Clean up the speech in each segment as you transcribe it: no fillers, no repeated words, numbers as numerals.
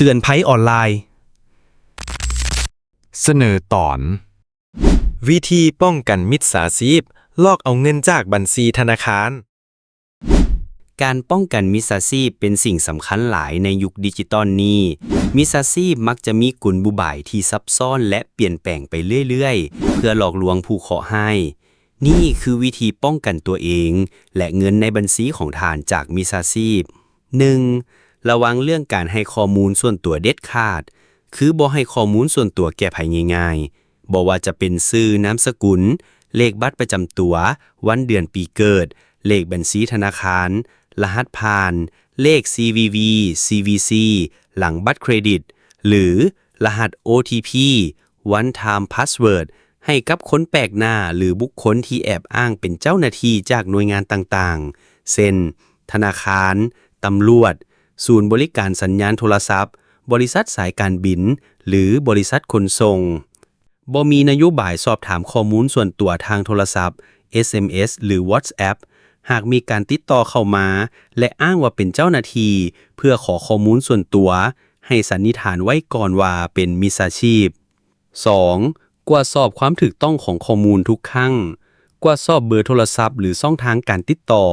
ตือนภัยออนไลน์เสนอตอนวิธีป้องกันมิจฉาชีพลอกเอาเงินจากบัญชีธนาคารการป้องกันมิจฉาชีพเป็นสิ่งสำคัญหลายในยุคดิจิตอลนี้มิจฉาชีพมักจะมีกลอุบายที่ซับซ้อนและเปลี่ยนแปลงไปเรื่อยๆเพื่อหลอกลวงผู้เคราะห์ให้นี่คือวิธีป้องกันตัวเองและเงินในบัญชีของท่านจากมิจฉาชีพ 1. ระวังเรื่องการให้ข้อมูลส่วนตัวเด็ดขาดคือบ่ให้ข้อมูลส่วนตัวแก่ไผง่ายๆบ่ว่าจะเป็นชื่อนามสกุลเลขบัตรประจำตัววันเดือนปีเกิดเลขบัญชีธนาคารรหัสผ่านเลข CVV CVC หลังบัตรเครดิตหรือรหัส OTP One Time Password ให้กับคนแปลกหน้าหรือบุคคลที่แอบอ้างเป็นเจ้าหน้าที่จากหน่วยงานต่างๆเช่นธนาคารตำรวจศูนย์บริการสัญญาณโทรศัพท์บริษัทสายการบินหรือบริษัทขนส่งบ่มีนโยบายสอบถามข้อมูลส่วนตัวทางโทรศัพท์ SMS หรือ WhatsApp หากมีการติดต่อเข้ามาและอ้างว่าเป็นเจ้าหน้าที่เพื่อขอข้อมูลส่วนตัวให้สันนิษฐานไว้ก่อนว่าเป็นมิจฉาชีพ 2. ตรวจสอบความถูกต้องของข้อมูลทุกครั้งตรวจสอบเบอร์โทรศัพท์หรือช่องทางการติดต่อ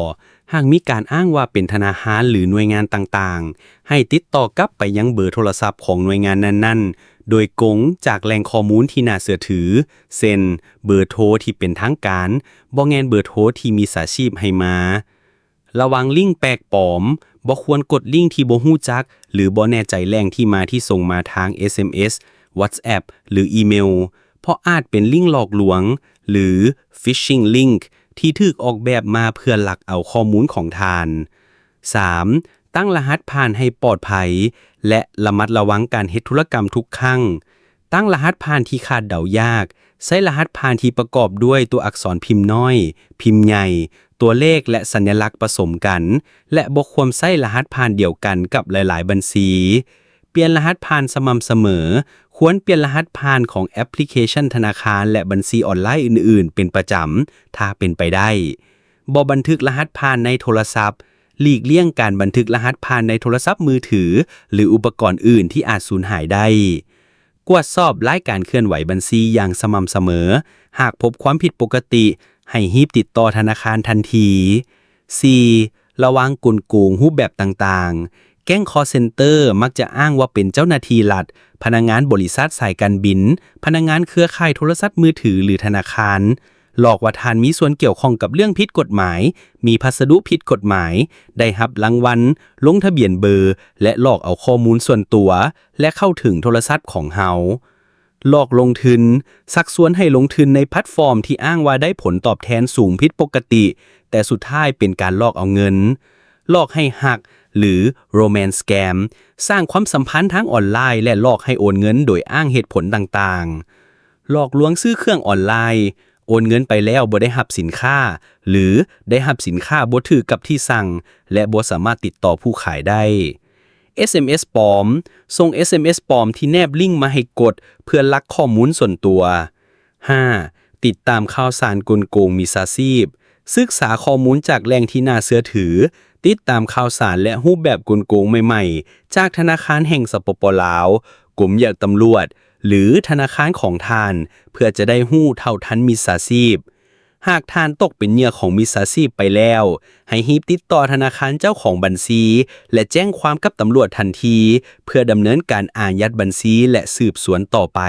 หากมีการอ้างว่าเป็นธนาคารหรือหน่วยงานต่างๆให้ติดต่อกลับไปยังเบอร์โทรศัพท์ของหน่วยงานนั้นๆโดยกงจากแหล่งข้อมูลที่น่าเชื่อถือเช่นเบอร์โทรที่เป็นทางการบ่แม่นเบอร์โทรที่มีมิจฉาชีพให้มาระวังลิงก์แปลกปลอมบ่ควรกดลิงก์ที่บ่ฮู้จักหรือบ่แน่ใจแหล่งที่มาที่ส่งมาทาง SMS WhatsApp หรืออีเมลเพราะอาจเป็นลิงก์หลอกลวงหรือ Phishing Link ที่ถูกออกแบบมาเพื่อลักเอาข้อมูลของท่าน 3. ตั้งรหัสผ่านให้ปลอดภัยและระมัดระวังการเฮ็ดธุรกรรมทุกครั้งตั้งรหัสผ่านที่คาดเดายากใช้รหัสผ่านที่ประกอบด้วยตัวอักษรพิมพ์น้อยพิมพ์ใหญ่ตัวเลขและสัญลักษณ์ผสมกันและบ่ควรใช้รหัสผ่านเดียวกันกับหลายๆบัญชีเปลี่ยนรหัสผ่านสม่ำเสมอควรเปลี่ยนรหัสผ่านของแอปพลิเคชันธนาคารและบัญชีออนไลน์อื่นๆเป็นประจำถ้าเป็นไปได้บ่บันทึกรหัสผ่านในโทรศัพท์หลีกเลี่ยงการบันทึกรหัสผ่านในโทรศัพท์มือถือหรืออุปกรณ์อื่นที่อาจสูญหายได้ตรวจสอบรายการเคลื่อนไหวบัญชีอย่างสม่ำเสมอหากพบความผิดปกติให้รีบติดต่อธนาคารทันที 4. ระวังกลโกงรูปแบบต่างๆแก๊งคอลเซ็นเตอร์มักจะอ้างว่าเป็นเจ้าหน้าที่รัฐพนักงานบริษัทสายการบินพนักงานเครือข่ายโทรศัพท์มือถือหรือธนาคารหลอกว่าท่านมีส่วนเกี่ยวข้องกับเรื่องผิดกฎหมายมีพัสดุผิดกฎหมายได้รับรางวัลลงทะเบียนเบอร์และหลอกเอาข้อมูลส่วนตัวและเข้าถึงโทรศัพท์ของเฮาหลอกลงทุนชักชวนให้ลงทุนในแพลตฟอร์มที่อ้างว่าได้ผลตอบแทนสูงผิดปกติแต่สุดท้ายเป็นการหลอกเอาเงินหลอกให้หักหรือ Romance Scam สร้างความสัมพันธ์ทางออนไลน์และหลอกให้โอนเงินโดยอ้างเหตุผลต่างๆหลอกลวงซื้อเครื่องออนไลน์โอนเงินไปแล้วบ่ได้รับสินค้าหรือได้รับสินค้าบ่ถูกกับที่สั่งและบ่สามารถติดต่อผู้ขายได้ SMS ปลอมส่ง SMS ปลอมที่แนบลิงก์มาให้กดเพื่อลักข้อมูลส่วนตัว 5. ติดตามข่าวสารกลโกงมิจฉาชีพศึกษาข้อมูลจากแหล่งที่น่าเชื่อถือติดตามข่าวสารและรูปแบบกลโกงใหม่ๆจากธนาคารแห่งสปป.ลาวกรมตำรวจหรือธนาคารของท่านเพื่อจะได้รู้เท่าทันมิจฉาชีพหากท่านตกเป็นเหยื่อของมิจฉาชีพไปแล้วให้รีบติดต่อธนาคารเจ้าของบัญชีและแจ้งความกับตำรวจทันทีเพื่อดำเนินการอายัดบัญชีและสืบสวนต่อไป